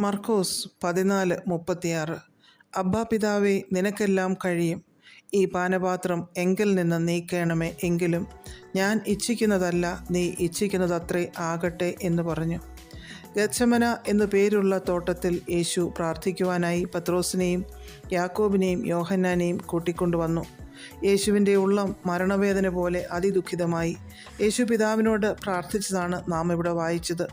മർക്കോസ് 14:36. അബ്ബാ പിതാവേ, നിനക്കെല്ലാം കഴിയും. ഈ പാനപാത്രം എങ്കിൽ നിന്ന് നീക്കണമേ, എങ്കിലും ഞാൻ ഇച്ഛിക്കുന്നതല്ല, നീ ഇച്ഛിക്കുന്നതത്രേ ആകട്ടെ എന്ന് പറഞ്ഞു. ഗത്സമന എന്നു പേരുള്ള തോട്ടത്തിൽ യേശു പ്രാർത്ഥിക്കുവാനായി പത്രോസിനെയും യാക്കോബിനെയും യോഹന്നാനെയും കൂട്ടിക്കൊണ്ടുവന്നു. യേശുവിൻ്റെ ഉള്ളം മരണവേദന പോലെ അതിദുഃഖിതമായി. യേശു പിതാവിനോട് പ്രാർത്ഥിച്ചതാണ് നാം ഇവിടെ വായിച്ചത്.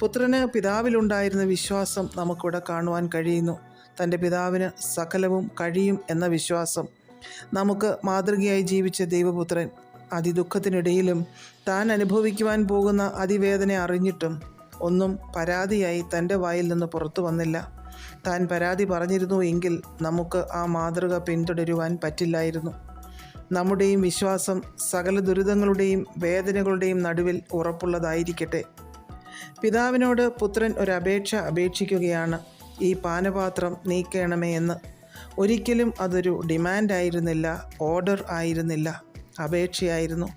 പുത്രന് പിതാവിലുണ്ടായിരുന്ന വിശ്വാസം നമുക്കിവിടെ കാണുവാൻ കഴിയുന്നു. തൻ്റെ പിതാവിന് സകലവും കഴിയും എന്ന വിശ്വാസം. നമുക്ക് മാതൃകയായി ജീവിച്ച ദൈവപുത്രൻ അതിദുഃഖത്തിനിടയിലും താൻ അനുഭവിക്കുവാൻ പോകുന്ന അതിവേദന അറിഞ്ഞിട്ടും ഒന്നും പരാതിയായി തൻ്റെ വായിൽ നിന്ന് പുറത്തു വന്നില്ല. താൻ പരാതി പറഞ്ഞിരുന്നു എങ്കിൽ നമുക്ക് ആ മാതൃക പിന്തുടരുവാൻ പറ്റില്ലായിരുന്നു. നമ്മുടെയും വിശ്വാസം സകല ദുരിതങ്ങളുടെയും വേദനകളുടെയും നടുവിൽ ഉറപ്പുള്ളതായിരിക്കട്ടെ. പിതാവിനോട് പുത്രൻ ഒരപേക്ഷ അപേക്ഷിക്കുകയാണ്, ഈ പാനപാത്രം നീക്കണമേ എന്ന്. ഒരിക്കലും അതൊരു ഡിമാൻഡായിരുന്നില്ല, ഓർഡർ ആയിരുന്നില്ല, അപേക്ഷയായിരുന്നു.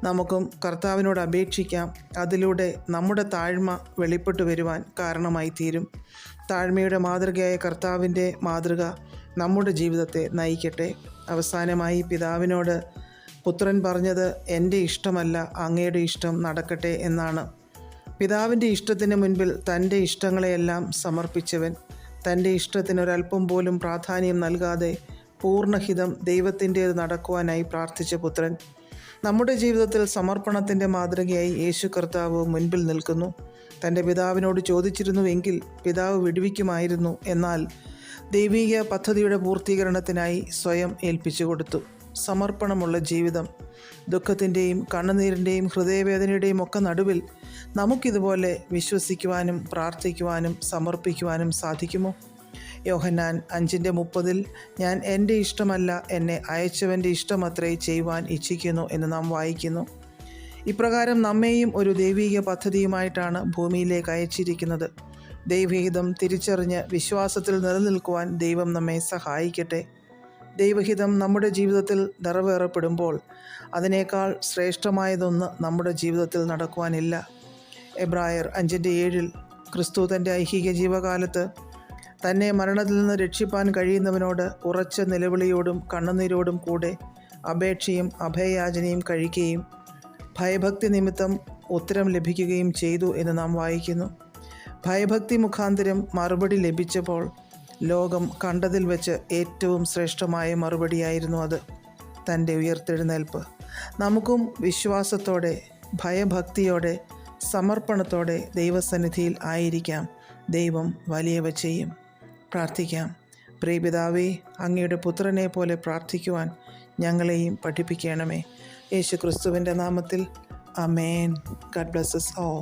നമുക്കും കർത്താവിനോട് അപേക്ഷിക്കാം. അതിലൂടെ നമ്മുടെ താഴ്മ വെളിപ്പെട്ടു വരുവാൻ കാരണമായി തീരും. താഴ്മയുടെ മാതൃകയായ കർത്താവിൻ്റെ മാതൃക നമ്മുടെ ജീവിതത്തെ നയിക്കട്ടെ. അവസാനമായി പിതാവിനോട് പുത്രൻ പറഞ്ഞത്, എൻ്റെ ഇഷ്ടമല്ല അങ്ങയുടെ ഇഷ്ടം നടക്കട്ടെ എന്നാണ്. പിതാവിൻ്റെ ഇഷ്ടത്തിന് മുൻപിൽ തൻ്റെ ഇഷ്ടങ്ങളെയെല്ലാം സമർപ്പിച്ചവൻ, തൻ്റെ ഇഷ്ടത്തിനൊരൽപ്പം പോലും പ്രാധാന്യം നൽകാതെ പൂർണ്ണഹിതം ദൈവത്തിൻ്റേത് നടക്കുവാനായി പ്രാർത്ഥിച്ച പുത്രൻ. നമ്മുടെ ജീവിതത്തിൽ സമർപ്പണത്തിൻ്റെ മാതൃകയായി യേശു കർത്താവ് മുൻപിൽ നിൽക്കുന്നു. തൻ്റെ പിതാവിനോട് ചോദിച്ചിരുന്നുവെങ്കിൽ പിതാവ് വിടുവിക്കുമായിരുന്നു. എന്നാൽ ദൈവീക പദ്ധതിയുടെ പൂർത്തീകരണത്തിനായി സ്വയം ഏൽപ്പിച്ചു കൊടുത്തു. സമർപ്പണമുള്ള ജീവിതം. ദുഃഖത്തിൻ്റെയും കണ്ണുനീരിൻ്റെയും ഹൃദയവേദനയുടെയും ഒക്കെ നടുവിൽ നമുക്കിതുപോലെ വിശ്വസിക്കുവാനും പ്രാർത്ഥിക്കുവാനും സമർപ്പിക്കുവാനും സാധിക്കുമോ? യോഹന്നാൻ 5:30 ഞാൻ എൻ്റെ ഇഷ്ടമല്ല, എന്നെ അയച്ചവൻ്റെ ഇഷ്ടമത്രേ ചെയ്യുവാൻ ഇച്ഛിക്കുന്നു എന്ന് നാം വായിക്കുന്നു. ഇപ്രകാരം നമ്മെയും ഒരു ദൈവീക പദ്ധതിയുമായിട്ടാണ് ഭൂമിയിലേക്ക് അയച്ചിരിക്കുന്നത്. ദൈവഹിതം തിരിച്ചറിഞ്ഞ് വിശ്വാസത്തിൽ നിലനിൽക്കുവാൻ ദൈവം നമ്മെ സഹായിക്കട്ടെ. ദൈവഹിതം നമ്മുടെ ജീവിതത്തിൽ നിറവേറപ്പെടുമ്പോൾ അതിനേക്കാൾ ശ്രേഷ്ഠമായതൊന്ന് നമ്മുടെ ജീവിതത്തിൽ നടക്കുവാനില്ല. എബ്രായർ 5:7 ക്രിസ്തു തൻ്റെ ഐഹിക ജീവകാലത്ത് തന്നെ മരണത്തിൽ നിന്ന് രക്ഷിപ്പാൻ കഴിയുന്നവനോട് ഉറച്ച നിലവിളിയോടും കണ്ണുനീരോടും കൂടെ അപേക്ഷയും അഭയയാചനയും കഴിക്കുകയും ഭയഭക്തി നിമിത്തം ഉത്തരം ലഭിക്കുകയും ചെയ്തു എന്ന് നാം വായിക്കുന്നു. ഭയഭക്തി മുഖാന്തരം മറുപടി ലഭിച്ചപ്പോൾ ലോകം കണ്ടതിൽ വെച്ച് ഏറ്റവും ശ്രേഷ്ഠമായ മറുപടിയായിരുന്നു അത്, തൻ്റെ ഉയർത്തെഴുന്നേൽപ്പ്. നമുക്കും വിശ്വാസത്തോടെ, ഭയഭക്തിയോടെ, സമർപ്പണത്തോടെ ദൈവസന്നിധിയിൽ ആയിരിക്കാം. ദൈവം വലിയവ ചെയ്യും. പ്രാർത്ഥിക്കാം. പ്രിയപിതാവേ, അങ്ങയുടെ പുത്രനെ പോലെ പ്രാർത്ഥിക്കുവാൻ ഞങ്ങളെയും പഠിപ്പിക്കണമേ. യേശു ക്രിസ്തുവിൻ്റെ നാമത്തിൽ ആമേൻ. God bless us all.